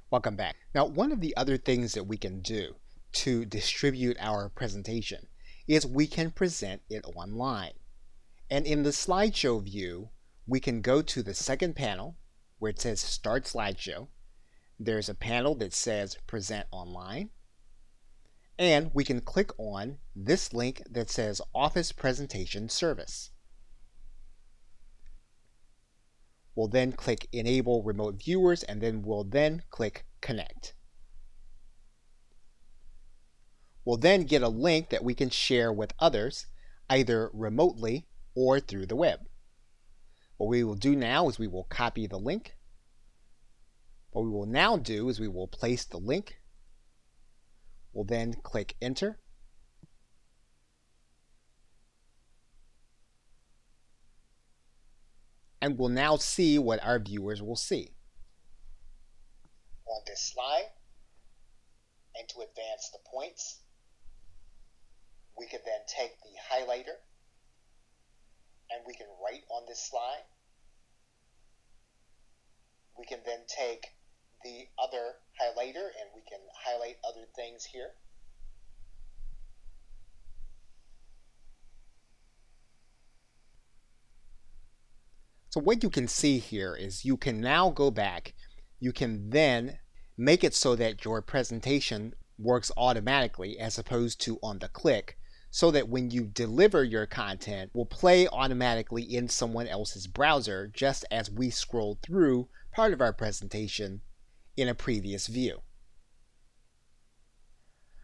Welcome back. Now, one of the other things that we can do to distribute our presentation is we can present it online. And in the slideshow view, we can go to the second panel where it says Start Slideshow. There's a panel that says Present Online. And we can click on this link that says Office Presentation Service. We'll then click Enable Remote Viewers, and then we'll click Connect. We'll then get a link that we can share with others, either remotely or through the web. What we will do now is we will copy the link. What we will now do is we will place the link. We'll then click Enter. And we'll now see what our viewers will see. On this slide, and to advance the points, we can then take the highlighter and we can write on this slide. We can then take the other highlighter and we can highlight other things here. So what you can see here is you can now go back. You can then make it so that your presentation works automatically as opposed to on the click, so that when you deliver your content, will play automatically in someone else's browser just as we scroll through part of our presentation in a previous view.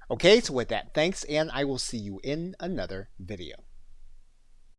Okay, so with that, thanks, and I will see you in another video.